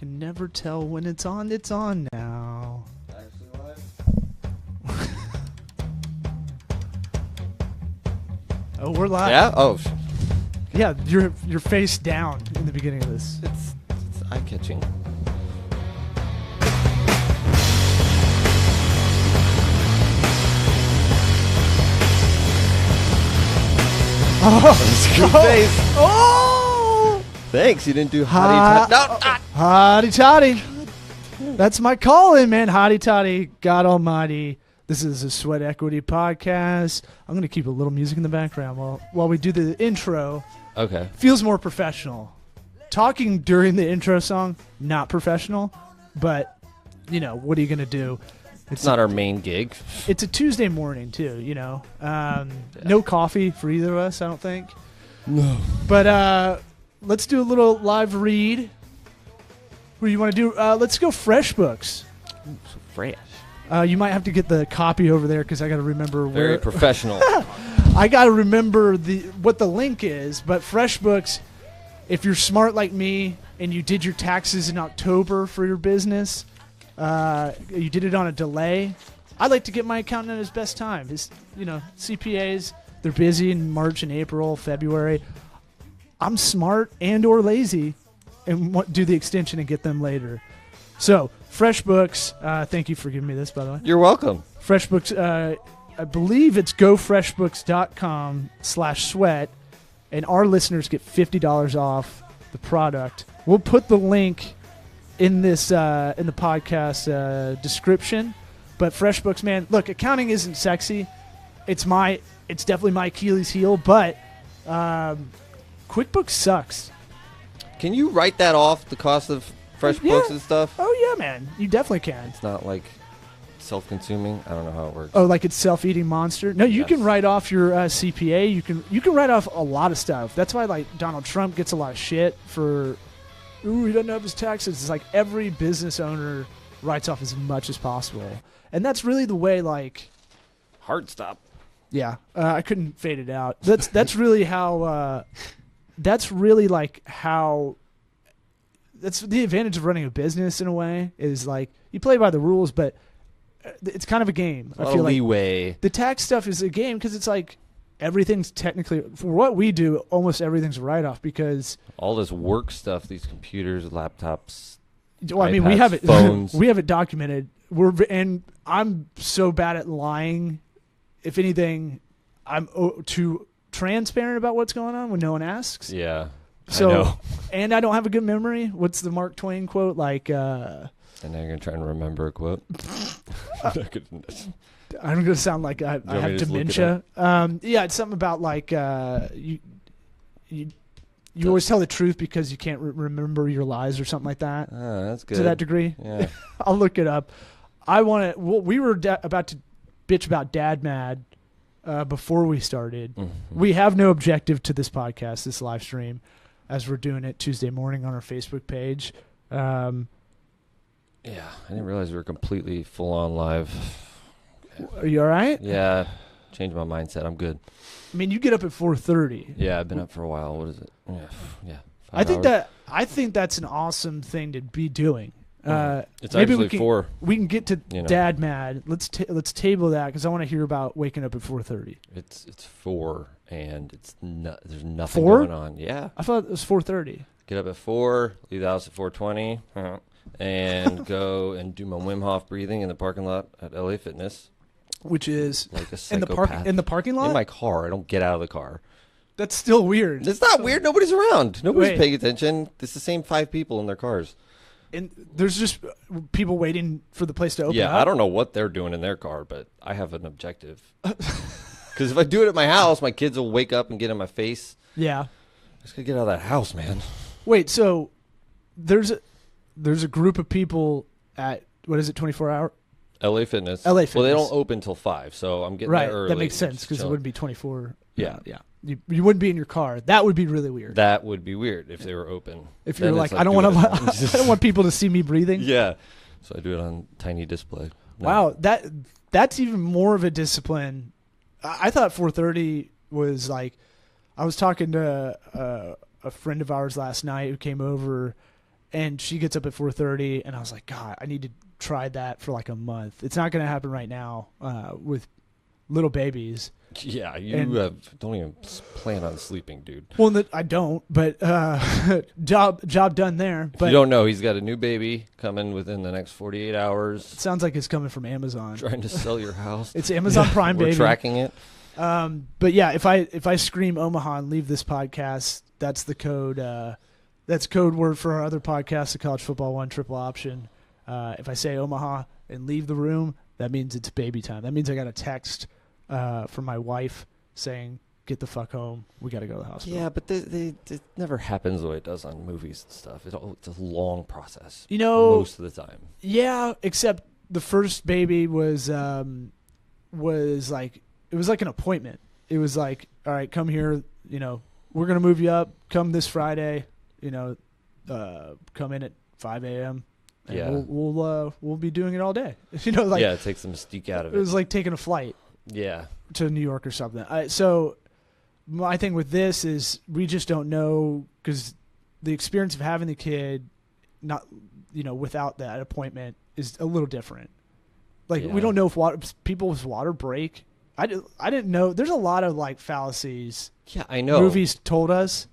Can never tell when it's on. It's on now. Actually live? Oh, we're live. Yeah? Oh, Yeah, you're face down in the beginning of this. it's eye-catching. Oh, Good face. oh! Thanks, you didn't do Ha- hottie. No, ah. Hotty toddy. That's my call-in, man. Hotty toddy. God almighty. This is a Sweat Equity podcast. I'm going to keep a little music in the background while we do the intro. Okay. Feels more professional. Talking during the intro song, not professional, but, you know, what are you going to do? It's not our main gig. It's a Tuesday morning, too, you know. No coffee for either of us, I don't think. No. But let's do a little live read. What do you want to do? Let's go FreshBooks. So fresh. You might have to get the copy over there because I got to remember Very where. professional. I got to remember what the link is. But FreshBooks, if you're smart like me and you did your taxes in October for your business, you did it on a delay. I like to get my accountant at his best time. CPAs, they're busy in March and April, February. I'm smart and or lazy and do the extension and get them later. So, FreshBooks, thank you for giving me this, by the way. You're welcome. FreshBooks, I believe it's gofreshbooks.com/sweat, and our listeners get $50 off the product. We'll put the link in this in the podcast description. But FreshBooks, man, look, accounting isn't sexy. It's definitely my Achilles heel, but QuickBooks sucks. Can you write that off, the cost of FreshBooks and stuff? Oh yeah, man, you definitely can. It's not like self-consuming. I don't know how it works. Oh, like it's self-eating monster? No, you Yes. can write off your CPA. You can write off a lot of stuff. That's why like Donald Trump gets a lot of shit for, he doesn't have his taxes. It's like every business owner writes off as much as possible, and that's really the way. Like, Hard stop. yeah, I couldn't fade it out. That's really how. That's really like how. That's the advantage of running a business in a way is like you play by the rules, but it's kind of a game. I feel like leeway. the tax stuff is a game because it's like everything's technically for what we do. Almost everything's a write-off because. All this work stuff, these computers, laptops. Well, I mean, we iPads, have it. phones. We have it documented. And I'm so bad at lying. If anything, I'm too transparent about what's going on when no one asks. Yeah. So, I know. and I don't have a good memory. What's the Mark Twain quote? Like, And now you're going to try and remember a quote. I'm going to sound like I want me have to just look it dementia. Yeah, it's something about like you always tell the truth because you can't remember your lies or something like that. Ah, that's good. To that degree. Yeah. I'll look it up. We were about to bitch about Dad Mad before we started. Mm-hmm. We have no objective to this podcast, this live stream, as we're doing it Tuesday morning on our Facebook page. Yeah, I didn't realize we were completely full on live. Are you all right? Yeah, changed my mindset. I'm good. I mean, you get up at 4:30. Yeah, I've been up for a while. What is it? Yeah. I think that's an awesome thing to be doing. It's maybe actually four. We can get to You know. Dad Mad. Let's table that because I want to hear about waking up at 4:30. It's 4, and there's nothing 4? going on. Yeah. I thought it was 4:30. Get up at 4, leave the house at 4:20, and go and do my Wim Hof breathing in the parking lot at LA Fitness. Which is Like a in the parking lot. In my car. I don't get out of the car. That's still weird. It's not weird. Nobody's around. Nobody's Wait. paying attention. It's the same 5 people in their cars. And there's just people waiting for the place to open up. Yeah, I don't know what they're doing in their car, but I have an objective. Because if I do it at my house, my kids will wake up and get in my face. Yeah. I just gotta get out of that house, man. Wait. So there's a group of people at what is it? 24-hour. LA Fitness. LA Well, they Fitness. don't open till 5, so I'm getting Right. there early. That makes sense Just because it chilling. wouldn't be 24. Yeah. Yeah. You wouldn't be in your car. That would be really weird. That would be weird if they were open. If Then you're it's like, I don't want doing to. it. I don't want people to see me breathing. Yeah. So I do it on tiny display. No. Wow. That's even more of a discipline. I thought 4:30 was like. I was talking to a friend of ours last night who came over, and she gets up at 4:30, and I was like, God, I need to try that for like a month. It's not going to happen right now with little babies. Yeah, don't even plan on sleeping, dude. Well, I don't, but job done there. If But you don't know, he's got a new baby coming within the next 48 hours. it sounds like it's coming from Amazon. Trying to sell your house. It's Amazon Prime, We're baby. tracking it. But yeah, if I scream Omaha and leave this podcast, that's the code. That's code word for our other podcast, the College Football One Triple Option. If I say Omaha and leave the room, that means it's baby time. That means I got a text from my wife saying, "Get the fuck home. We got to go to the hospital." Yeah, but it never happens the way it does on movies and stuff. It's a long process. Most of the time. Yeah, except the first baby was like, it was like an appointment. It was like, all right, come here. We're gonna move you up. Come this Friday. Come in at 5 a.m. And Yeah. we'll be doing it all day. Like yeah, it takes the mystique out of it it. was like taking a flight Yeah. to New York or something. So my thing with this is we just don't know, because the experience of having the kid, not without that appointment, is a little different. Like we Yeah. don't know if people's water break. I didn't know. There's a lot of like fallacies. Yeah, I know. Movies told us.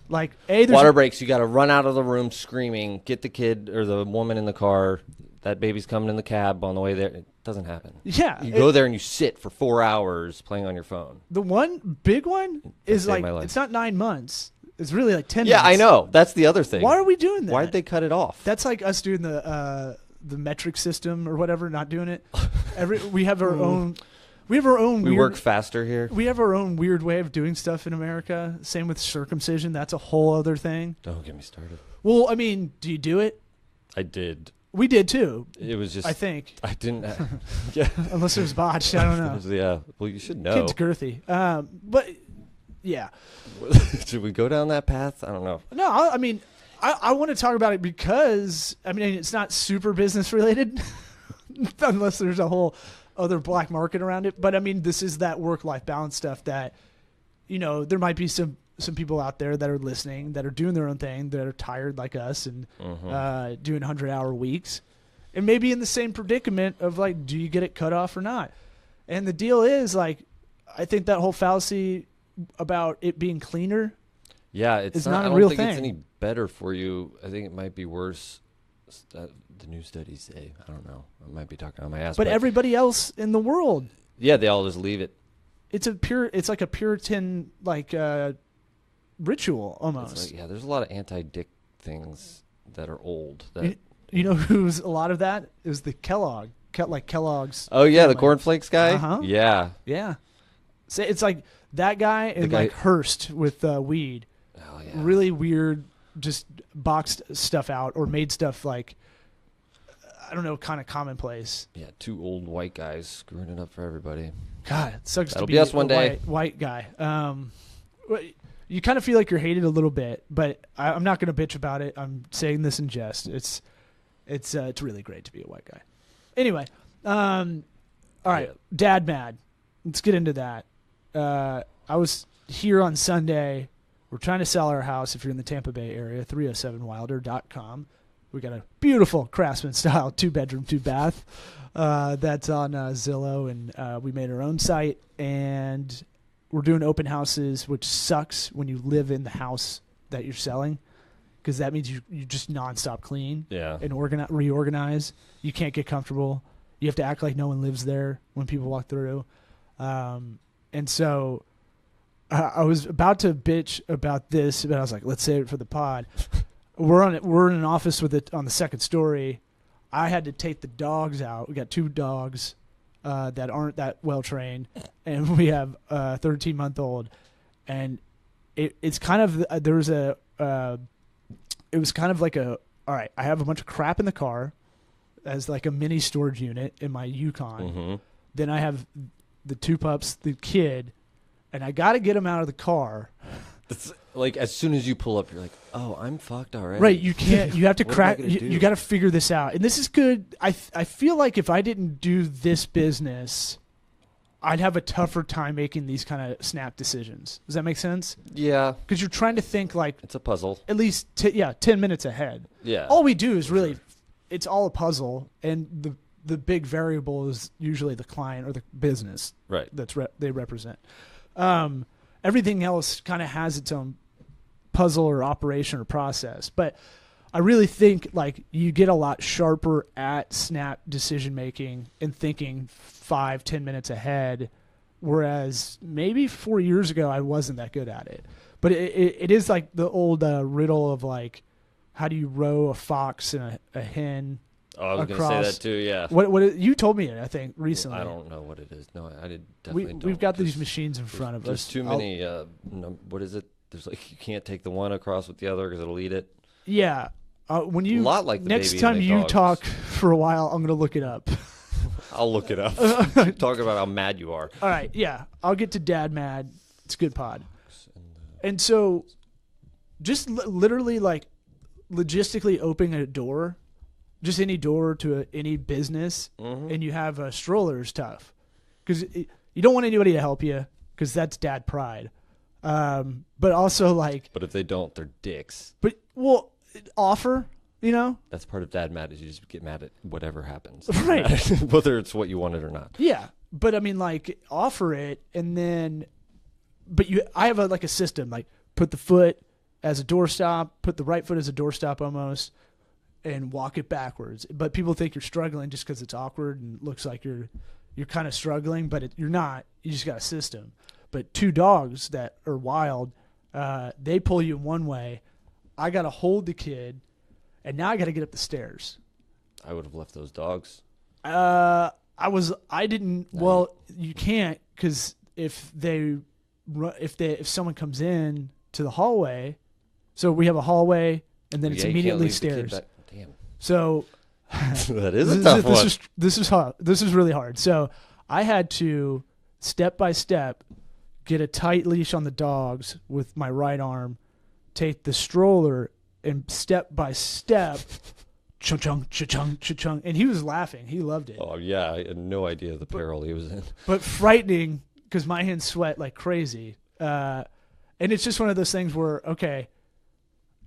Like, there's Water breaks. You got to run out of the room screaming, get the kid or the woman in the car. That baby's coming in the cab on the way there. It doesn't happen. Yeah, You go there and you sit for 4 hours playing on your phone. The one big one is saved like, my life. it's not 9 months. It's really like 10 Yeah, months. I know. That's the other thing. Why are we doing that? Why'd they cut it off? That's like us doing the metric system or whatever, not doing it. We have our own. We have our own. We weird, work faster here. We have our own weird way of doing stuff in America. Same with circumcision. That's a whole other thing. Don't get me started. Well, I mean, do you do it? I did. We did too. It was just. I think. I didn't. Yeah. Unless it was botched, I don't know. Yeah. Well, you should know. Kid's girthy. But yeah. Should we go down that path? I don't know. No, I mean, I want to talk about it because, I mean, it's not super business related, unless there's a whole other black market around it. But I mean, this is that work-life balance stuff that, there might be some people out there that are listening, that are doing their own thing, that are tired like us and doing 100-hour weeks, and maybe in the same predicament of like, do you get it cut off or not? And the deal is, like, I think that whole fallacy about it being cleaner. Yeah, it's not I a don't real think thing. it's any better for you. I think it might be worse. The new studies say. I don't know. I might be talking on my ass. But everybody else in the world, yeah, they all just leave it. it's like a Puritan ritual almost. It's like, yeah, there's a lot of anti-dick things that are old. That You know who's a lot of that? It was the Kellogg's. Oh yeah, the family. cornflakes guy. Uh-huh. Yeah. Yeah. So it's like that guy and guy- like Hearst with weed. Oh yeah. Really weird, just boxed stuff out or made stuff like, I don't know, kind of commonplace. Yeah, two old white guys screwing it up for everybody. God, it sucks That'll to be us one a day. white guy. You kind of feel like you're hated a little bit, but I'm not going to bitch about it. I'm saying this in jest. It's really great to be a white guy. Anyway, all right, Yeah. Dad mad. Let's get into that. I was here on Sunday. We're trying to sell our house. If you're in the Tampa Bay area, 307wilder.com. We got a beautiful Craftsman style 2-bedroom, 2-bath. That's on Zillow, and we made our own site. And we're doing open houses, which sucks when you live in the house that you're selling, because that means you just nonstop clean Yeah. and reorganize. You can't get comfortable. You have to act like no one lives there when people walk through. And so I was about to bitch about this, but I was like, let's save it for the pod. We're in an office with it on the second story. I had to take the dogs out. We got 2 dogs that aren't that well trained, and we have a 13-month-old. And it's kind of it was kind of like all right, I have a bunch of crap in the car as like a mini storage unit in my Yukon. Mm-hmm. Then I have the 2 pups, the kid, and I got to get them out of the car. It's like as soon as you pull up, you're like, "Oh, I'm fucked already." Right, you can't. You have to What am I crack. gonna do? You got to figure this out, and this is good. I feel like if I didn't do this business, I'd have a tougher time making these kind of snap decisions. Does that make sense? Yeah. Because you're trying to think like It's a puzzle. at least 10 minutes ahead. Yeah. All we do is really, it's all a puzzle, and the big variable is usually the client or the business Right. that's they represent. Everything else kind of has its own puzzle or operation or process, but I really think like you get a lot sharper at snap decision making and thinking 5-10 minutes ahead, whereas maybe 4 years ago I wasn't that good at it. But it is like the old riddle of like, how do you row a fox and a hen? Oh, I was going to say that too. Yeah. What you told me it, I think recently. I don't know what it is. No, I did definitely don't. We've got these machines in front of There's us. too many. What is it? There's like you can't take the one across with the other because it'll eat it. Yeah. When you A lot like the next baby time and the you dogs. talk for a while, I'm gonna look it up. I'll look it up. Talk about how mad you are. All right, yeah, I'll get to Dad Mad. It's a good pod. And so, just literally like logistically opening a door, just any door to any business, and you have a stroller is tough because you don't want anybody to help you because that's dad pride. But also like, But if they don't, they're dicks. but well, offer, you know. That's part of dad mad is you just get mad at whatever happens. Right. Whether it's what you wanted or not. Yeah, but I mean, like, offer it, and then, I have like a system, like, put the foot as a doorstop, put the right foot as a doorstop almost, and walk it backwards. But people think you're struggling just because it's awkward and looks like you're kind of struggling, but you're not. You just got a system. But 2 dogs that are wild, they pull you in one way. I got to hold the kid, and now I got to get up the stairs. I would have left those dogs. I didn't. Well, you can't because if someone comes in to the hallway, so we have a hallway and then it's Yeah, you can't immediately leave the kid stairs. back- Damn. So That is a tough one. This is hard. This is really hard. So I had to step by step get a tight leash on the dogs with my right arm, take the stroller, and step by step, cha-chung, cha-chung, cha-chung. And he was laughing. He loved it. Oh, yeah. I had no idea the peril he was in. But frightening because my hands sweat like crazy. And it's just one of those things where, okay,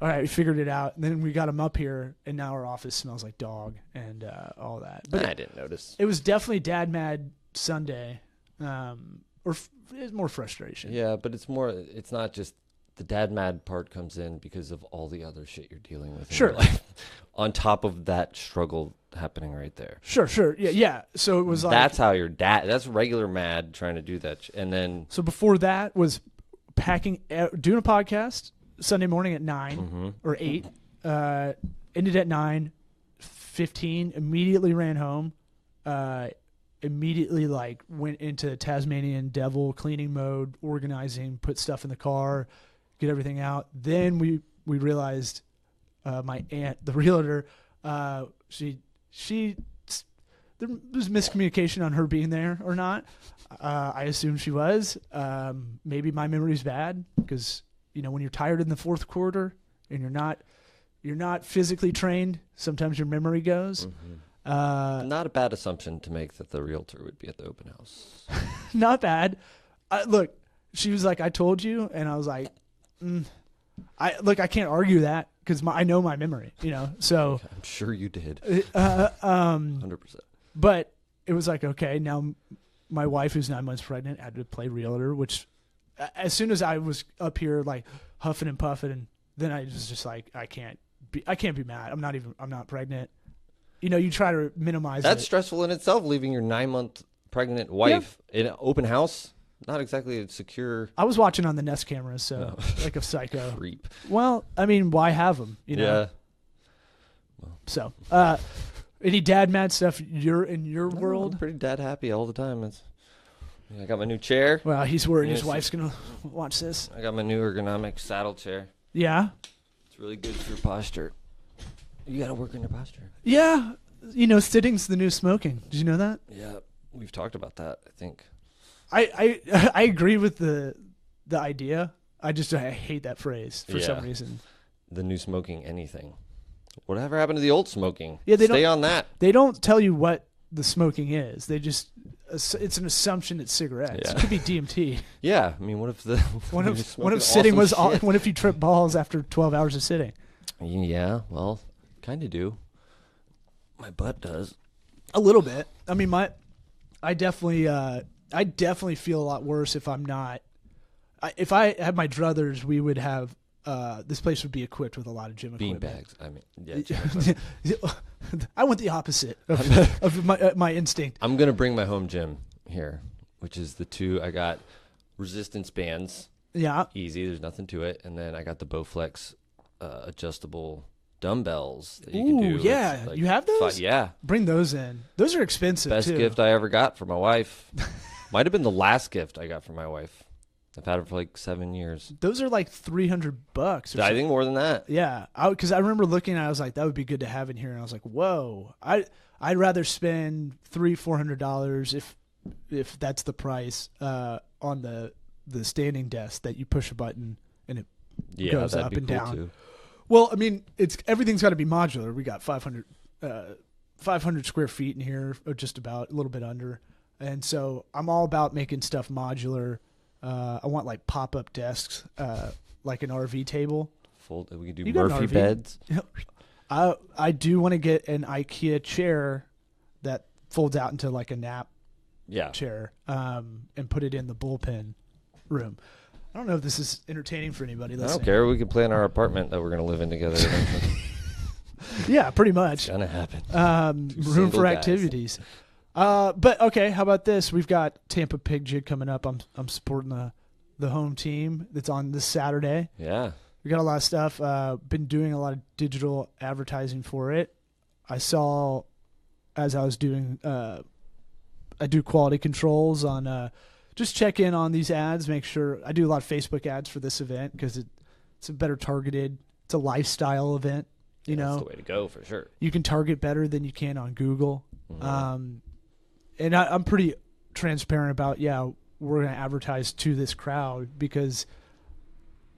all right, we figured it out. And then we got him up here, and now our office smells like dog and all that. But I didn't notice. it was definitely Dad Mad Sunday, it's more frustration. Yeah, but it's not just the dad mad part comes in because of all the other shit you're dealing with in Sure. your life. On top of that struggle happening right there. Sure. Yeah. So it was like That's how your dad, that's regular mad trying to do that. And then, so before that was packing, doing a podcast Sunday morning at 9 or 8. Ended at 9:15. Immediately ran home. Immediately like went into Tasmanian devil cleaning mode, organizing, put stuff in the car, get everything out. Then we realized my aunt, the realtor, there was miscommunication on her being there or not. I assume she was. Maybe my memory's bad because when you're tired in the fourth quarter and you're not physically trained, sometimes your memory goes. not a bad assumption to make that the realtor would be at the open house. Not bad. Look, she was like, "I told you," and I was like, I can't argue that because I know my memory, So, I'm sure you did. 100%. 100%. But it was like, okay, now my wife, who's 9 months pregnant, had to play realtor. Which, as soon as I was up here, like huffing and puffing, and then I was just like, I can't be mad. I'm not pregnant. You try to minimize That's it. stressful in itself, leaving your 9-month pregnant wife in an open house. Not exactly a secure I was watching on the Nest cameras, so like a psycho. creep. Well, I mean, why have them? Yeah. So, any dad mad stuff you're in your I'm world? pretty dad happy all the time. I got my new chair. Well, he's worried his Yes. wife's gonna watch this. I got my new ergonomic saddle chair. Yeah, It's really good for your posture. You got to work on your posture. yeah. Sitting's the new smoking. Did you know that? Yeah, we've talked about that, I think. I agree with the idea. I hate that phrase for some Yeah. reason. The new smoking anything. Whatever happened to the old smoking? Yeah, they Stay don't- on that. They don't tell you what the smoking is. They just it's an assumption it's cigarettes. Yeah. It could be DMT. Yeah, I mean, what if Sitting was what if you trip balls after 12 hours of sitting? Yeah, well, kind of do. My butt does. A little bit. I mean, I definitely feel a lot worse if I'm not. If I had my druthers, we would have. This place would be equipped with a lot of gym Bean equipment. bags. I mean, yeah. I want the opposite of my instinct. I'm gonna bring my home gym here, which is the two. I got resistance bands. Yeah. Easy. There's nothing to it, and then I got the Bowflex adjustable dumbbells that you Ooh, can do. yeah. It's like You have those? yeah. Bring those in. Those are expensive Best too. gift I ever got for my wife. Might have been the last gift I got for my wife. I've had it for like 7 years. Those are like $300. I think more than that. Yeah, because I remember looking at it, I was like, that would be good to have in here, and I was like, whoa, I'd rather spend $300-400 if that's the price on the standing desk that you push a button and it goes that'd up be and cool down. too. Well, I mean, everything's got to be modular. We got 500 square feet in here, or just about a little bit under, and so I'm all about making stuff modular. I want like pop-up desks, like an RV table. We could do You got an Murphy RV? beds. I do want to get an IKEA chair that folds out into like a nap Yeah. chair, and put it in the bullpen room. I don't know if this is entertaining for anybody I listening. don't care. We can plan our apartment that we're going to live in together. Yeah, pretty much. It's going to happen. Room single for guys. activities. But okay, how about this? We've got Tampa Pig Jig coming up. I'm supporting the home team that's on this Saturday. Yeah. We got a lot of stuff. Been doing a lot of digital advertising for it. I saw as I was doing, I do quality controls on, just check in on these ads, make sure. I do a lot of Facebook ads for this event because it's a better targeted, it's a lifestyle event. You know, That's the way to go for sure. you can target better than you can on Google. Mhm. And I'm pretty transparent about, we're going to advertise to this crowd because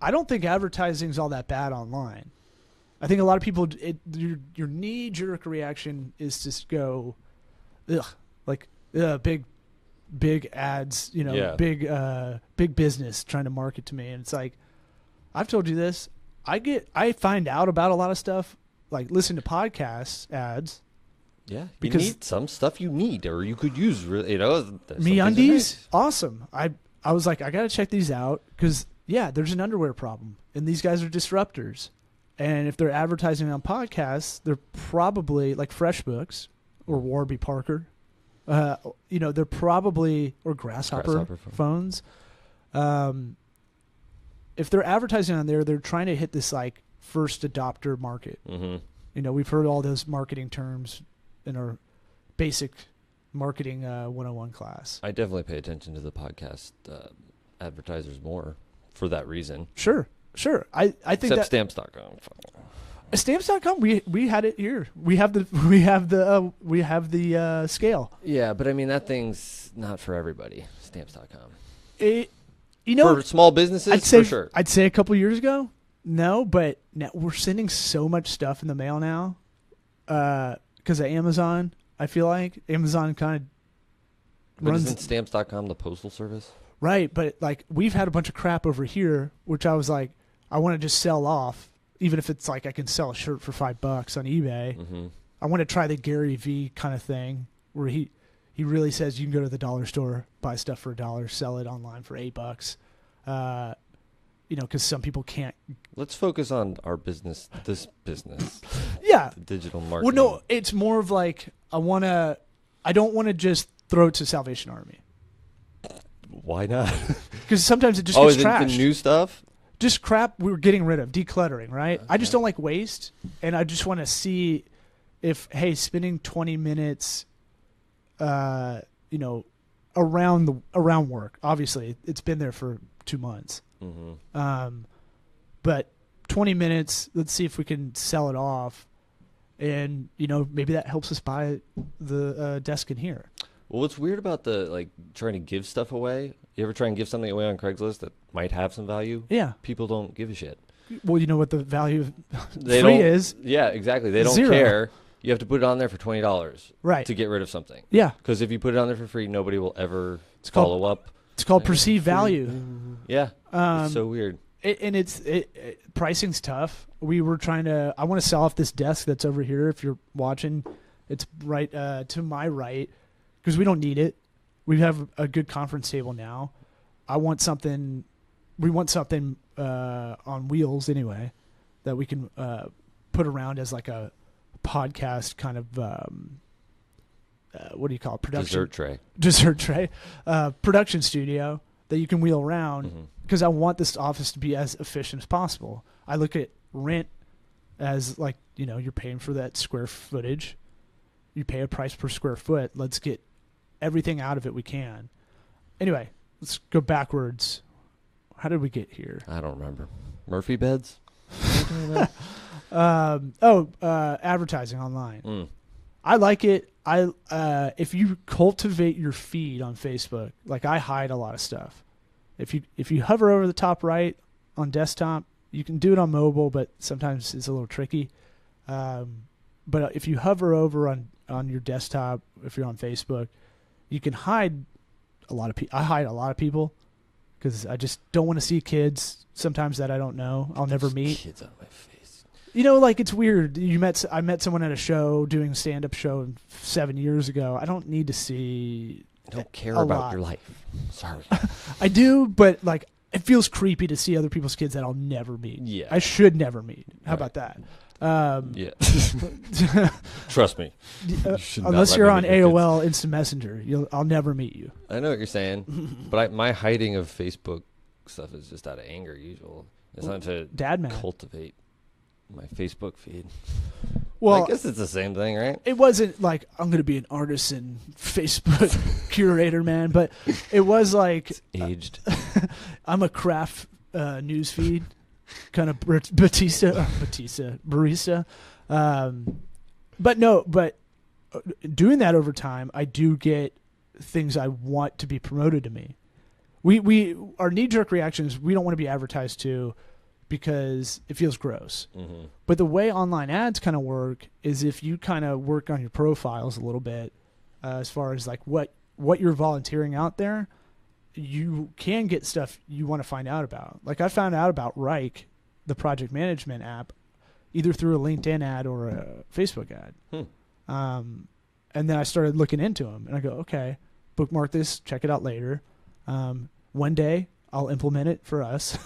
I don't think advertising is all that bad online. I think a lot of people, your knee-jerk reaction is to go, big ads, Yeah. big business trying to market to me. And it's like, I've told you this. I find out about a lot of stuff, like listen to podcasts ads. Yeah. Because- you need some stuff you need or you could use, MeUndies, awesome. I was like, I got to check these out because, there's an underwear problem. And these guys are disruptors. And if they're advertising on podcasts, they're probably like FreshBooks or Warby Parker. They're probably, or Grasshopper phones. If they're advertising on there, they're trying to hit this like first adopter market. Mm-hmm. We've heard all those marketing terms in our basic marketing 101 class. I definitely pay attention to the podcast advertisers more for that reason. Sure. I think Except that stamps.com. Stamps.com, we had it here. We have the scale. Yeah, but I mean that thing's not for everybody. Stamps.com. For For small businesses, I'd say for sure. I'd say a couple years ago, no, but now we're sending so much stuff in the mail now because of Amazon. I feel like Amazon kind of But runs isn't stamps.com the postal service? right, but like we've had a bunch of crap over here, which I was like, I want to just sell off, even if it's like I can sell a shirt for $5 on eBay. Mm-hmm. I want to try the Gary V kind of thing where he really says you can go to the dollar store, buy stuff for $1, sell it online for $8. Because some people can't. Let's focus on our business, this business, Yeah. the digital Well, marketing. no, it's more of like I don't want to just throw it to Salvation Army Why not? because sometimes it just Oh, gets is it trashed. the new stuff? Just crap we're getting rid of, decluttering, right? I just Okay. don't like waste, and I just want to see if spending 20 minutes, around work. Obviously, it's been there for 2 months, Mm-hmm. but 20 minutes. Let's see if we can sell it off, and maybe that helps us buy the desk in here. Well, what's weird about the trying to give stuff away? You ever try and give something away on Craigslist that might have some value? Yeah. People don't give a shit. Well, you know what the value of They free don't, is? Yeah, exactly. They don't 0. care. You have to put it on there for $20 Right. to get rid of something. Yeah. Because if you put it on there for free, nobody will ever called- follow up. It's called perceived value. Yeah. It's so weird. Pricing's tough. We were I want to sell off this desk that's over here. If you're watching, it's right to my right because we don't need it. We have a good conference table now. We want something on wheels anyway that we can put around as like a podcast kind of what do you call it? Production dessert tray production studio that you can wheel around because I want this office to be as efficient as possible. I look at rent as like, you're paying for that square footage. You pay a price per square foot. Let's get everything out of it we can. Anyway, let's go backwards. How did we get here? I don't remember. Murphy beds? Advertising online. I like it. If you cultivate your feed on Facebook, like I hide a lot of stuff. If you hover over the top right on desktop, you can do it on mobile, but sometimes it's a little tricky. But if you hover over on your desktop, if you're on Facebook, you can hide a lot of people. I hide a lot of people because I just don't want to see kids sometimes that I don't know. I'll never meet. Kids on my face. Like it's weird. I met someone at a show doing a stand-up show 7 years ago. I don't need to see. I don't care about your life. Sorry. I do, but like it feels creepy to see other people's kids that I'll never meet. Yeah. I should never meet. How about that? Yeah. Trust me. Unless you're on AOL Instant Messenger, I'll never meet you. I know what you're saying, but my hiding of Facebook stuff is just out of anger. It's not to cultivate my Facebook feed. Well, I guess it's the same thing, right? It wasn't like I'm going to be an artist and Facebook curator, man, but it was like it's aged. I'm a craft news feed. Kind of barista. But doing that over time, I do get things I want to be promoted to me. Our knee-jerk reaction is we don't want to be advertised to because it feels gross. Mm-hmm. But the way online ads kind of work is if you kind of work on your profiles a little bit, as far as like what you're volunteering out there, you can get stuff you want to find out about. Like I found out about Rike, the project management app, either through a LinkedIn ad or a Facebook ad. And then I started looking into them, and I go, okay, bookmark this, check it out later. One day I'll implement it for us.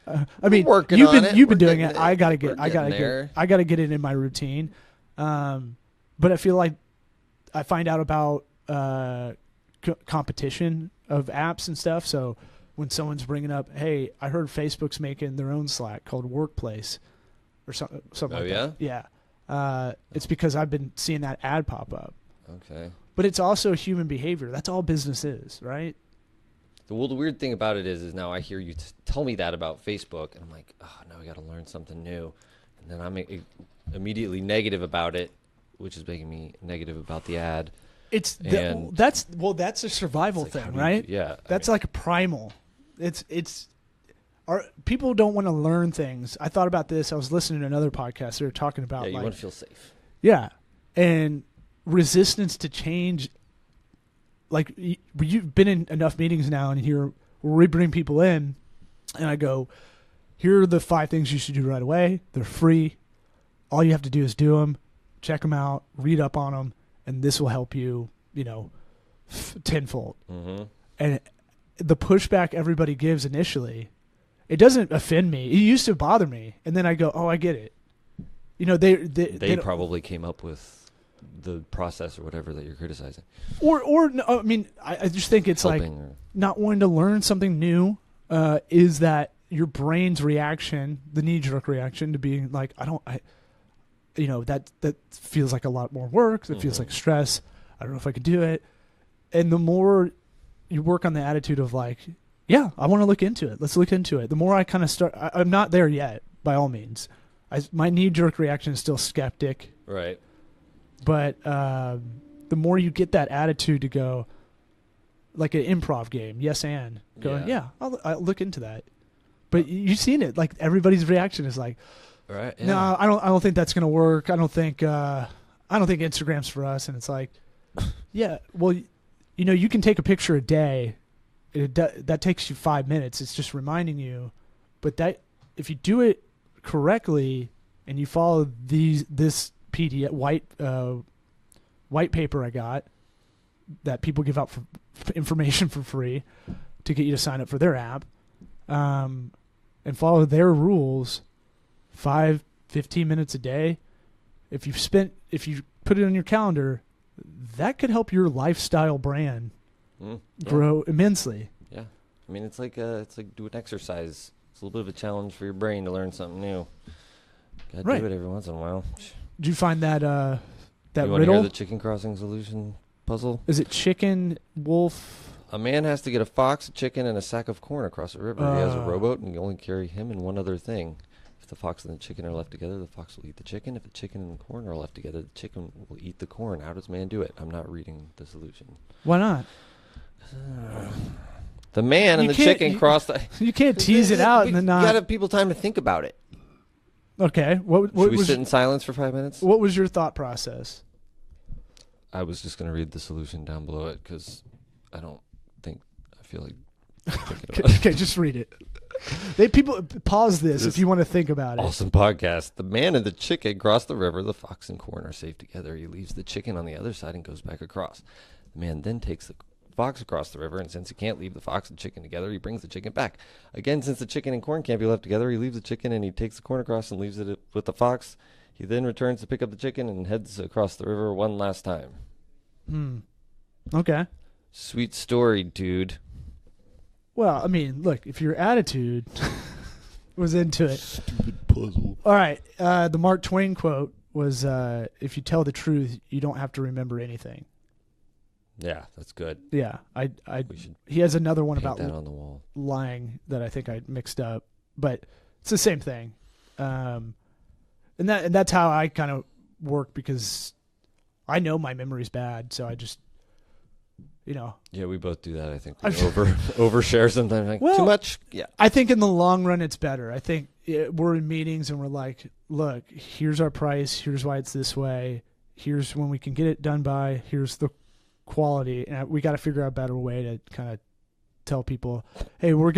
I mean, you've been doing it. I gotta get it in my routine. But I feel like I find out about competition of apps and stuff. So when someone's bringing up, hey, I heard Facebook's making their own Slack called Workplace or something like that. Yeah. It's because I've been seeing that ad pop up. Okay. But it's also human behavior. That's all business is, right? Well, the weird thing about it is now I hear you tell me that about Facebook, and I'm like, oh, now I got to learn something new. And then I'm immediately negative about it, which is making me negative about the ad. That's a survival thing, right? That's like a primal. People don't want to learn things. I thought about this. I was listening to another podcast. They were talking about you want to feel safe. Yeah, and resistance to change. Like you've been in enough meetings now, and here we bring people in, and I go, here are the 5 things you should do right away. They're free. All you have to do is do them, check them out, read up on them, and this will help you, tenfold. Mm-hmm. And the pushback everybody gives initially, it doesn't offend me. It used to bother me, and then I go, oh, I get it. They probably came up with the process or whatever that you're criticizing. I just think it's not wanting to learn something new is that your brain's reaction, the knee-jerk reaction to being like, that feels like a lot more work. That feels like stress. I don't know if I could do it. And the more you work on the attitude of like, yeah, I want to look into it. Let's look into it. The more I kind of start, I'm not there yet, by all means. My knee-jerk reaction is still skeptic. Right. But the more you get that attitude to go, like an improv game, yes and, going, I'll look into that. But you've seen it. Like everybody's reaction is like, right, yeah. no, I don't think that's going to work. I don't think I don't think Instagram's for us. And it's like, yeah, well, you know, you can take a picture a day. That takes you 5 minutes. It's just reminding you. But that if you do it correctly and you follow this PDF white paper I got that people give out for information for free to get you to sign up for their app, and follow their rules, 15 minutes a day. If you put it on your calendar, that could help your lifestyle brand grow immensely. Yeah, I mean it's like doing exercise. It's a little bit of a challenge for your brain to learn something new. Gotta do it every once in a while. Did you find that you riddle? Want to hear the chicken crossing solution puzzle? Is it chicken, wolf? A man has to get a fox, a chicken, and a sack of corn across a river. He has a rowboat and can only carry him and one other thing. If the fox and the chicken are left together, the fox will eat the chicken. If the chicken and the corn are left together, the chicken will eat the corn. How does man do it? I'm not reading the solution. Why not? The man and the chicken crossed. You can't tease it out and then not. You got to have people time to think about it. Okay. Should we sit in silence for 5 minutes? What was your thought process? I was just going to read the solution down below it because I feel like thinking about it. Okay, just read it. People pause this if you want to think about it. Awesome podcast. The man and the chicken cross the river. The fox and corn are safe together. He leaves the chicken on the other side and goes back across. The man then takes the fox across the river, and since he can't leave the fox and chicken together, he brings the chicken back. Again, since the chicken and corn can't be left together, he leaves the chicken and he takes the corn across and leaves it with the fox. He then returns to pick up the chicken and heads across the river one last time. Okay. Sweet story, dude. Well, I mean, look, if your attitude was into it. Stupid puzzle. All right. The Mark Twain quote was, if you tell the truth, you don't have to remember anything. Yeah, that's good. Yeah. He has another one about that on the wall. Lying that I think I mixed up, but it's the same thing. And that's how I kind of work because I know my memory's bad. So I just, Yeah, we both do that. I think we overshare sometimes. Like, too much. Yeah. I think in the long run, it's better. I think we're in meetings and we're like, look, here's our price. Here's why it's this way. Here's when we can get it done by. Here's the quality. And we got to figure out a better way to kind of tell people, hey, we're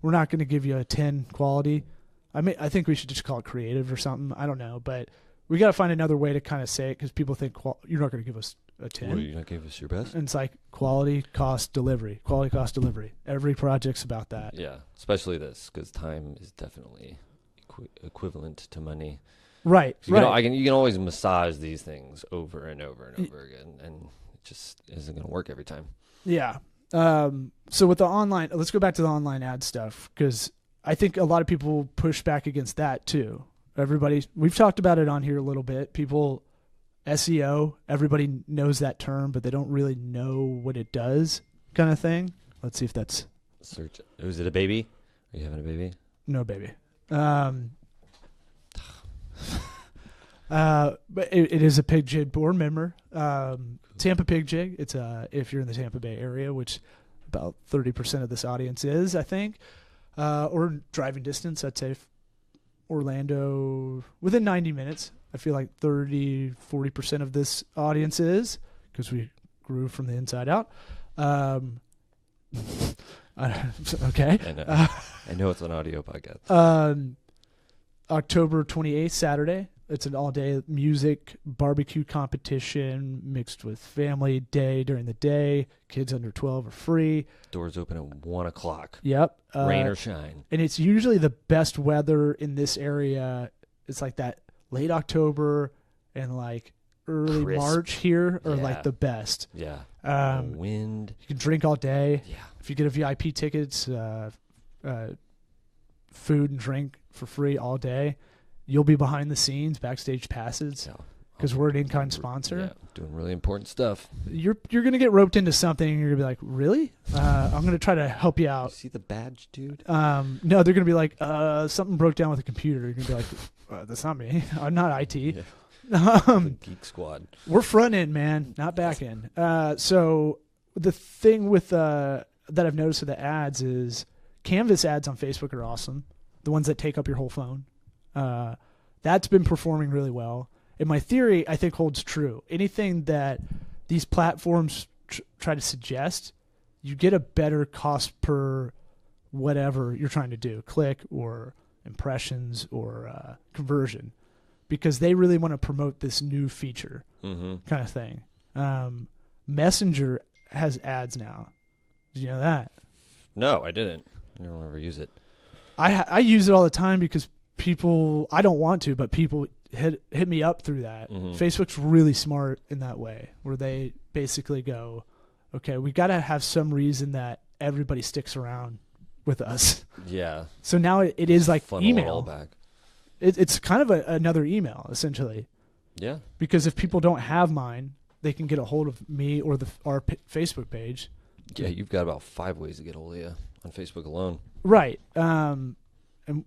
not going to give you a 10 quality. I think we should just call it creative or something. I don't know, but we got to find another way to kind of say it because people think you're not going to give us a 10. Well, you're not give us your best. And it's like quality, cost, delivery. Quality, cost, delivery. Every project's about that. Yeah, especially this because time is definitely equivalent to money. Right. You can always massage these things over and over and over again, and it just isn't going to work every time. Yeah. So with the online, let's go back to the online ad stuff because I think a lot of people push back against that too. We've talked about it on here a little bit. People, SEO, everybody knows that term, but they don't really know what it does kind of thing. Let's see if that's... Search. Is it a baby? Are you having a baby? No baby. But it is a Pig Jig board member. Tampa Pig Jig. It's if you're in the Tampa Bay area, which about 30% of this audience is, I think. Or driving distance, I'd say Orlando within 90 minutes. I feel like 40% of this audience is because we grew from the inside out. Okay. I know it's an audio podcast. October 28th, Saturday. It's an all-day music barbecue competition mixed with family day during the day. Kids under 12 are free. Doors open at 1 o'clock. Yep. Rain or shine. And it's usually the best weather in this area. It's like that late October and like early Crisp. March here are like the best. Yeah. You Wind. can drink all day. Yeah. If you get a VIP tickets, food and drink for free all day. You'll be behind the scenes, backstage passes, because we're an in-kind sponsor. Yeah, doing really important stuff. You're going to get roped into something, and you're going to be like, really? I'm going to try to help you out. You see the badge, dude? No, they're going to be like, something broke down with the computer. You're going to be like, that's not me. I'm not IT. Yeah. Geek Squad. We're front end, man, not back end. So the thing with that I've noticed with the ads is Canvas ads on Facebook are awesome. The ones that take up your whole phone. That's been performing really well. And my theory, I think, holds true. Anything that these platforms try to suggest, you get a better cost per whatever you're trying to do, click or impressions or conversion, because they really want to promote this new feature kind of thing. Messenger has ads now. Did you know that? No, I didn't. I don't ever use it. I use it all the time because people, I don't want to, but people hit me up through that. Facebook's really smart in that way, where they basically go, okay, we got to have some reason that everybody sticks around with us. Yeah. So now it is like Funnel it all email. back. It's kind of another email, essentially. Yeah. Because if people don't have mine, they can get a hold of me or our Facebook page. Yeah, you've got about 5 ways to get hold of you on Facebook alone. Right. And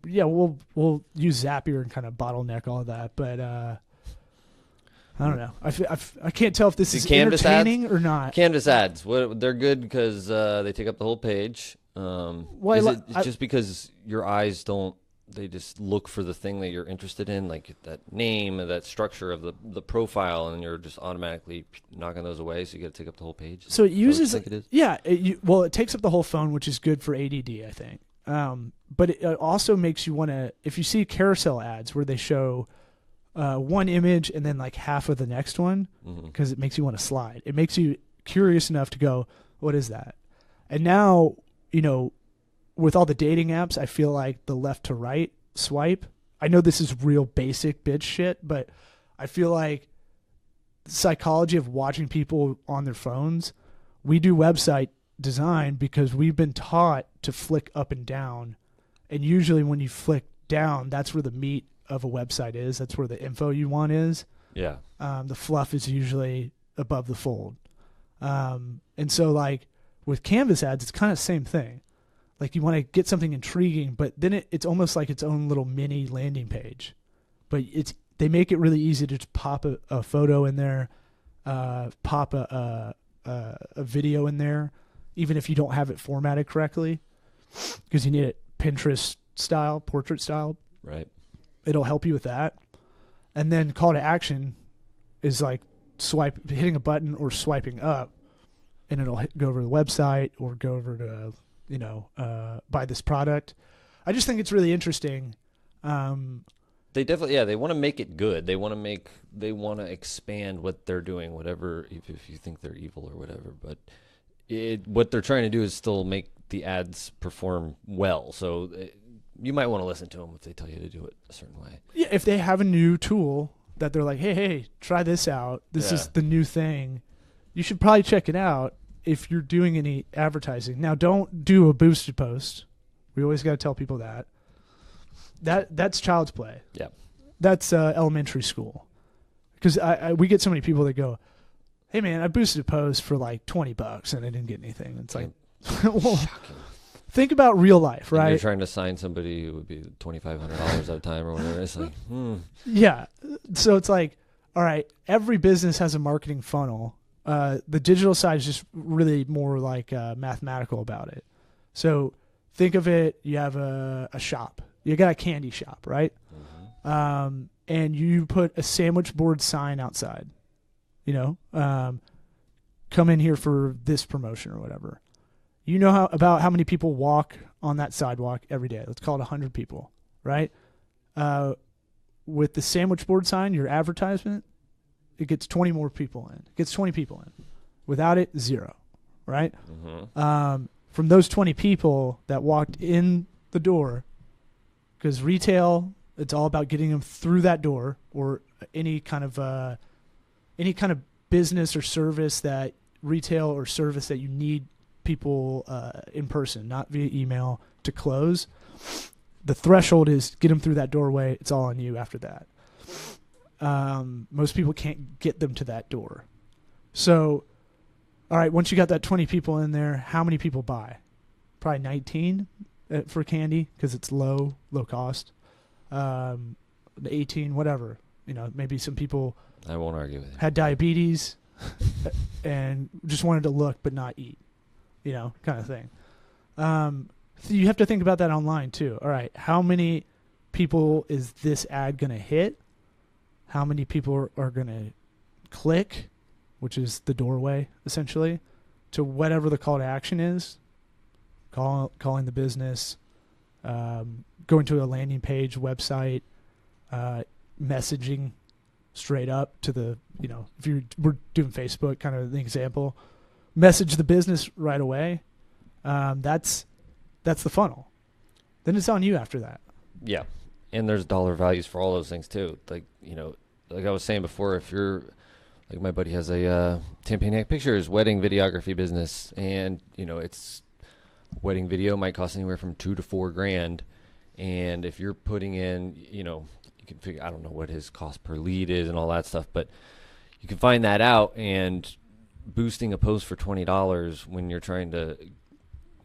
yeah, we'll use Zapier and kind of bottleneck all of that, but I don't know. I can't tell if this is Canvas entertaining ads? or not. Canvas ads, they're good because they take up the whole page. Is it just because your eyes don't? They just look for the thing that you're interested in, like that name and that structure of the profile, and you're just automatically knocking those away. So you got to take up the whole page. So it uses, think it is? Yeah. It takes up the whole phone, which is good for ADD, I think. But it also makes you want to, if you see carousel ads where they show one image and then like half of the next one, because it makes you want to slide. It makes you curious enough to go, what is that? And now, with all the dating apps, I feel like the left to right swipe. I know this is real basic bitch shit, but I feel like the psychology of watching people on their phones, we do website design because we've been taught to flick up and down. And usually when you flick down, that's where the meat of a website is. That's where the info you want is. Yeah. The fluff is usually above the fold. And so like with Canvas ads, it's kind of the same thing. Like you want to get something intriguing, but then it's almost like its own little mini landing page. But they make it really easy to just pop a photo in there, pop a video in there, even if you don't have it formatted correctly, because you need it Pinterest style, portrait style. Right. It'll help you with that. And then call to action is like hitting a button or swiping up, and it'll go over to the website or go over to buy this product. I just think it's really interesting. They definitely, they want to make it good. They want to expand what they're doing, whatever, if you think they're evil or whatever. But what they're trying to do is still make the ads perform well. So you might want to listen to them if they tell you to do it a certain way. Yeah, if they have a new tool that they're like, hey, try this out. This is the new thing. You should probably check it out. If you're doing any advertising. Now, don't do a boosted post. We always got to tell people that. That's child's play. Yeah. That's elementary school. Because we get so many people that go, hey, man, I boosted a post for like $20 and I didn't get anything. It's like, well, think about real life, right? And you're trying to sign somebody who would be $2,500 at a time or whatever. It's like, Yeah. So it's like, all right, every business has a marketing funnel. The digital side is just really more like mathematical about it. So think of it, you have a shop. You got a candy shop, right? And you put a sandwich board sign outside. Come in here for this promotion or whatever. You know about how many people walk on that sidewalk every day. Let's call it 100 people, right? With the sandwich board sign, your advertisement, it gets 20 more people in. It gets 20 people in. Without it, 0, right? From those 20 people that walked in the door, because retail, it's all about getting them through that door, or any kind of business or service that retail or service that you need people in person, not via email, to close. The threshold is get them through that doorway. It's all on you after that. Most people can't get them to that door. So, all right, once you got that 20 people in there, how many people buy? Probably 19 for candy because it's low cost. 18, whatever. Maybe some people I won't argue with you. Had diabetes and just wanted to look but not eat, kind of thing. So you have to think about that online too. All right, how many people is this ad going to hit? how many people are going to click, which is the doorway essentially, to whatever the call to action is, calling the business, going to a landing page, website, messaging straight up to the, if we're doing Facebook, kind of the example, message the business right away. That's the funnel. Then it's on you after that. Yeah. And there's dollar values for all those things too. Like, like I was saying before, if you're like, my buddy has a Tampaniac Pictures wedding videography business, and it's wedding video might cost anywhere from $2,000 to $4,000. And if you're putting in, you can figure, I don't know what his cost per lead is and all that stuff, but you can find that out. And boosting a post for $20 when you're trying to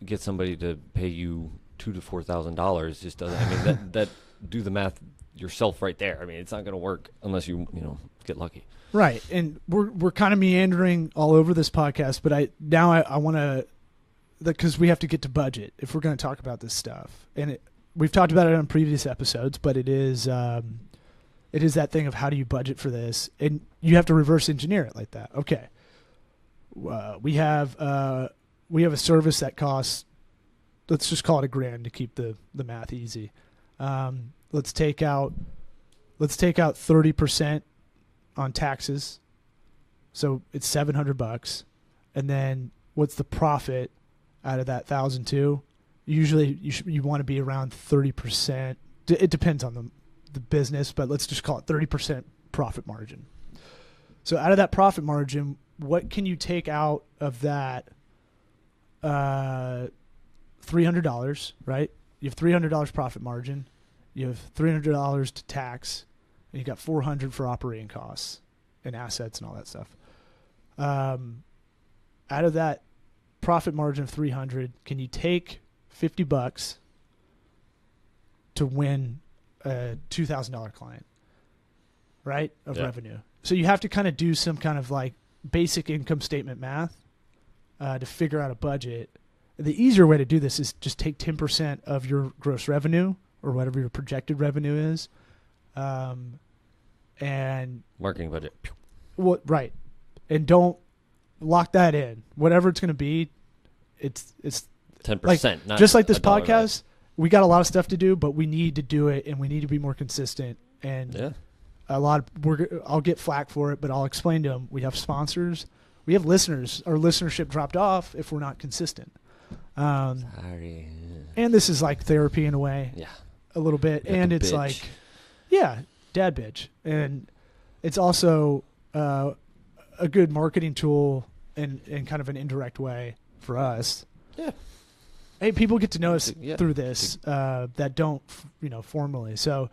get somebody to pay you $2,000 to $4,000 just doesn't. I mean, that do the math yourself right there. I mean, it's not going to work unless you get lucky. Right, and we're kind of meandering all over this podcast, but I want to, because we have to get to budget if we're going to talk about this stuff, and we've talked about it on previous episodes, but it is that thing of how do you budget for this, and you have to reverse engineer it like that. Okay, we have a service that costs, let's just call it $1,000 to keep the math easy. Let's take out 30% on taxes, so it's $700. And then what's the profit out of that 1,002? Usually you want to be around 30%. It depends on the business, but let's just call it 30% profit margin. So out of that profit margin, what can you take out of that? $300, right? You have $300 profit margin. You have $300 to tax, and you got $400 for operating costs and assets and all that stuff. Out of that profit margin of $300, can you take $50 to win a $2,000 client, right? Of revenue. So you have to kind of do some kind of like basic income statement math to figure out a budget. The easier way to do this is just take 10% of your gross revenue or whatever your projected revenue is, and marketing budget. Right, and don't lock that in. Whatever it's going to be, it's 10%. Like, just like this podcast, we got a lot of stuff to do, but we need to do it, and we need to be more consistent. And I'll get flack for it, but I'll explain to them. We have sponsors, we have listeners. Our listenership dropped off if we're not consistent. Sorry. And this is like therapy in a way. Yeah. A little bit. And it's bitch. Like, yeah, dad bitch. And it's also a good marketing tool in kind of an indirect way for us. Yeah. Hey, people get to know us through this that don't, formally. So,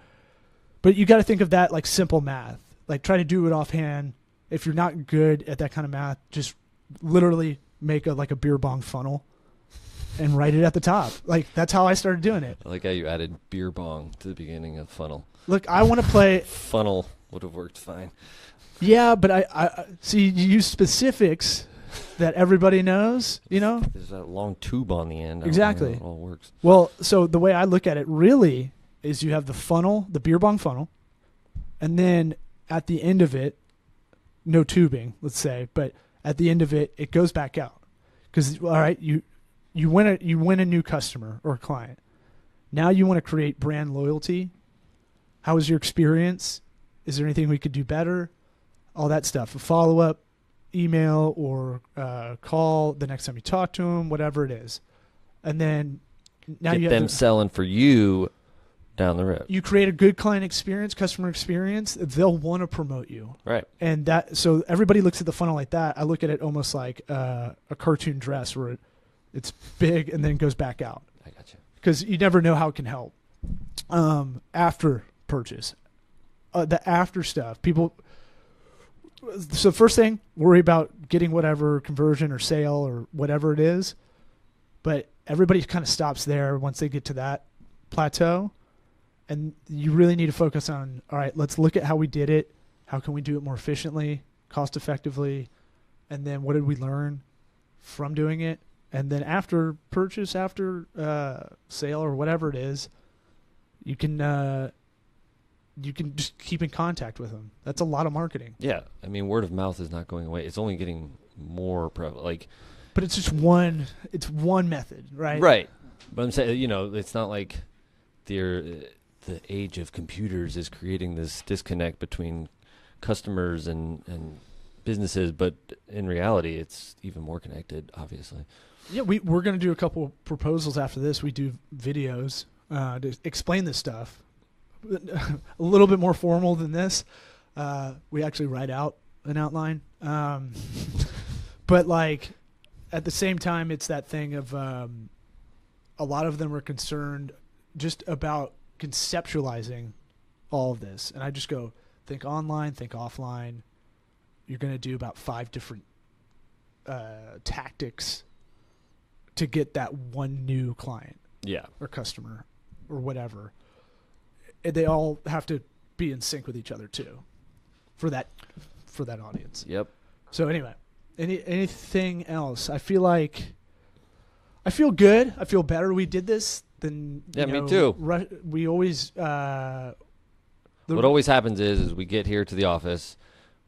but you got to think of that like simple math. Like try to do it offhand. If you're not good at that kind of math, just literally make a beer bong funnel and write it at the top. Like that's how I started doing it. I like how you added beer bong to the beginning of funnel. Look, I want to play funnel would have worked fine. Yeah, but I see you use specifics that everybody knows, There's that long tube on the end. Exactly. I don't know how it all works. Well, so the way I look at it really is you have the funnel, the beer bong funnel, and then at the end of it, no tubing, let's say, but at the end of it, it goes back out. Because, all right, you win a new customer or a client. Now you want to create brand loyalty. How was your experience? Is there anything we could do better? All that stuff. A follow-up, email, or call the next time you talk to them, whatever it is. And then now get you them have selling for you down the road. You create a good client experience, customer experience, they'll want to promote you. Right. And so everybody looks at the funnel like that. I look at it almost like a cartoon dress where it's big and then goes back out. I got you. Because you never know how it can help. After purchase. The after stuff. So first thing, worry about getting whatever conversion or sale or whatever it is. But everybody kind of stops there once they get to that plateau. And you really need to focus on, all right, let's look at how we did it. How can we do it more efficiently, cost effectively? And then what did we learn from doing it? And then after purchase, after sale or whatever it is, you can you can just keep in contact with them. That's a lot of marketing. Yeah, I mean, word of mouth is not going away. It's only getting more prevalent. Like, but it's just one. It's one method, right? Right. But I'm saying, it's not like the age of computers is creating this disconnect between customers and businesses, but in reality, it's even more connected, obviously. Yeah, we're going to do a couple proposals after this. We do videos to explain this stuff. A little bit more formal than this. We actually write out an outline. But like at the same time, it's that thing of a lot of them are concerned just about conceptualizing all of this. And I just go, think online, think offline. You're going to do about 5 different tactics to get that one new client or customer or whatever. And they all have to be in sync with each other too for that audience. Yep. So anyway, anything else? I feel good. I feel better we did this than me too. We always what always happens is we get here to the office,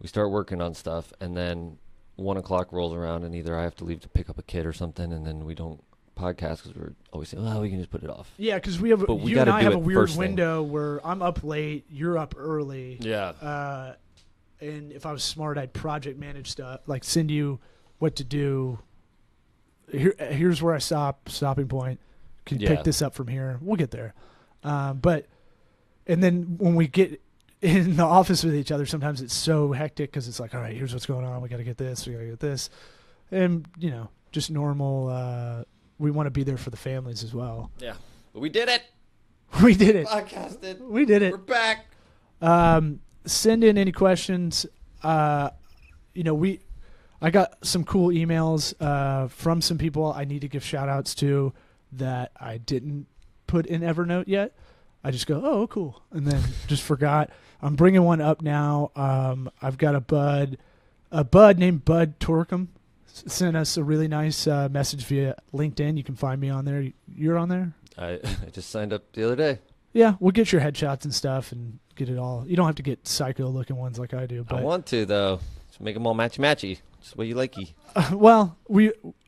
we start working on stuff, and then 1 o'clock rolls around, and either I have to leave to pick up a kid or something, and then we don't podcast because we're always saying, well, we can just put it off. Yeah, because you and I have a weird window where I'm up late, you're up early. Yeah. And if I was smart, I'd project manage stuff, like send you what to do. Here's where I stopping point. Can you pick this up from here? We'll get there. And then when we get in the office with each other, sometimes it's so hectic because it's like, all right, here's what's going on. We got to get this. We got to get this. And, just normal. We want to be there for the families as well. Yeah. But we did it. We did it. Podcasted. We did it. We're back. Send in any questions. I got some cool emails from some people I need to give shout outs to that I didn't put in Evernote yet. I just go, oh, cool. And then just forgot. I'm bringing one up now. I've got a bud named Bud Torkum sent us a really nice message via LinkedIn. You can find me on there. You're on there? I just signed up the other day. Yeah, we'll get your headshots and stuff and get it all. You don't have to get psycho-looking ones like I do. But I want to, though. Just make them all matchy-matchy. Just the way you likey. Well,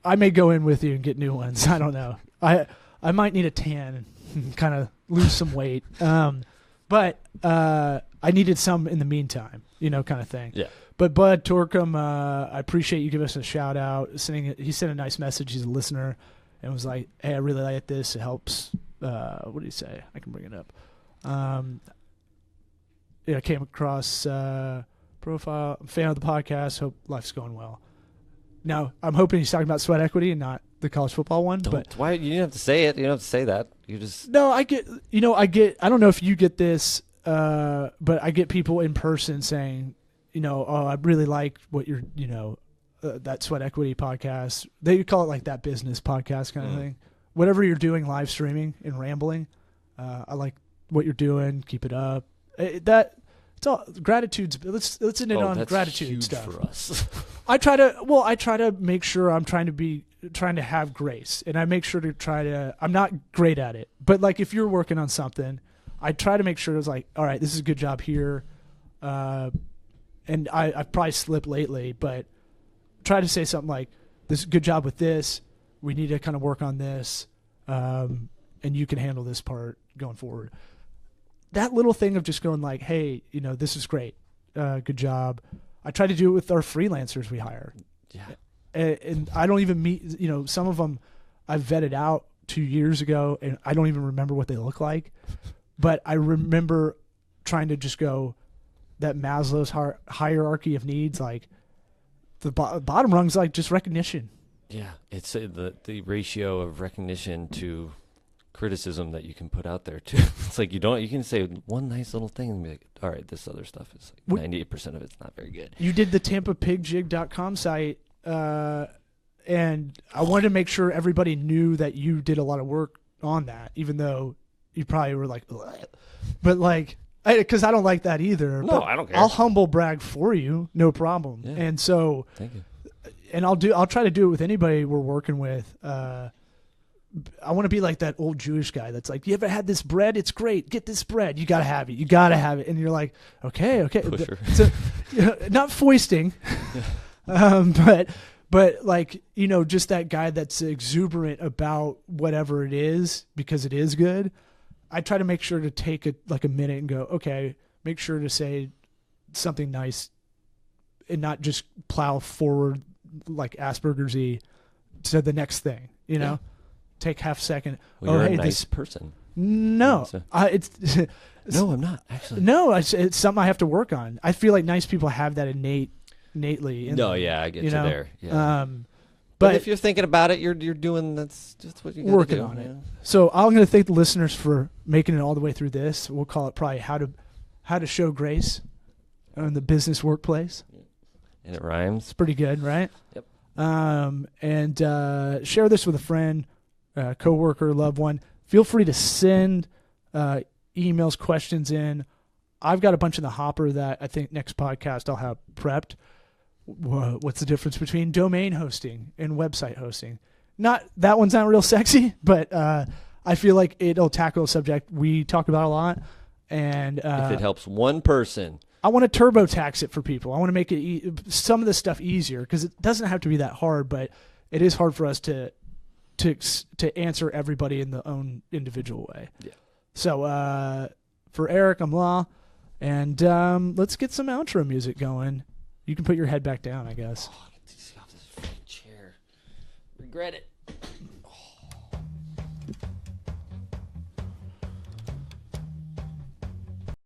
I may go in with you and get new ones. I don't know. I might need a tan and kind of lose some weight. But I needed some in the meantime, kind of thing. Yeah. But Bud Torkum, I appreciate you giving us a shout out. He sent a nice message. He's a listener and was like, hey, I really like this. It helps. What did he say? I can bring it up. I came across profile. I'm a fan of the podcast. Hope life's going well. Now, I'm hoping he's talking about Sweat Equity and not the college football one. Why you didn't have to say it? You don't have to say that. You just no. I get. I don't know if you get this, but I get people in person saying, oh, I really like what you're, that Sweat Equity podcast. They call it like that business podcast kind of thing. Whatever you're doing, live streaming and rambling, I like what you're doing. Keep it up. It's all gratitudes. Let's end it on gratitude huge stuff for us. I try to make sure I'm trying to have grace, and I make sure to try to. I'm not great at it, but like if you're working on something, I try to make sure it's like, all right, this is a good job here, and I've probably slipped lately, but try to say something like, this is a good job with this. We need to kind of work on this, and you can handle this part going forward. That little thing of just going like, hey, this is great. Good job. I try to do it with our freelancers we hire. Yeah. And I don't even meet, some of them I vetted out 2 years ago and I don't even remember what they look like. But I remember trying to just go that Maslow's hierarchy of needs, like the bottom rung's like just recognition. Yeah. It's the ratio of recognition to criticism that you can put out there too. It's like you can say one nice little thing and be like, all right, this other stuff is like 98% of it's not very good. You did the TampaPigJig.com site, and I wanted to make sure everybody knew that you did a lot of work on that, even though you probably were like, ugh. But like, because I don't like that either. No, I don't care. I'll humble brag for you, no problem. Yeah. And so, thank you. And I'll try to do it with anybody we're working with. I want to be like that old Jewish guy that's like, you ever had this bread? It's great. Get this bread. You got to have it. You got to have it. And you're like, okay. Pusher. So, not foisting, but like, just that guy that's exuberant about whatever it is because it is good. I try to make sure to take a minute and go, okay, make sure to say something nice and not just plow forward like Asperger's-y to the next thing, Yeah. Take half a second. Well, you're hey, a nice person. No, So- it's No, I'm not actually. no, it's something I have to work on. I feel like nice people have that innately. No, yeah, I get you there. Yeah. But if you're thinking about it, you're doing that's what you gotta working do, on it. yeah. So I'm going to thank the listeners for making it all the way through this. We'll call it probably how to show grace in the business workplace. And it rhymes. It's pretty good, right? Yep. And share this with a friend, coworker, loved one. Feel free to send emails, questions in. I've got a bunch in the hopper that I think next podcast I'll have prepped. What's the difference between domain hosting and website hosting? That one's not real sexy, but I feel like it'll tackle a subject we talk about a lot. And If it helps one person, I want to TurboTax it for people. I want to make it some of this stuff easier because it doesn't have to be that hard, but it is hard for us to answer everybody in their own individual way. Yeah. So for Eric, I'm Law, and let's get some outro music going. You can put your head back down, I guess. oh, I get to see off this freaking chair. Regret it.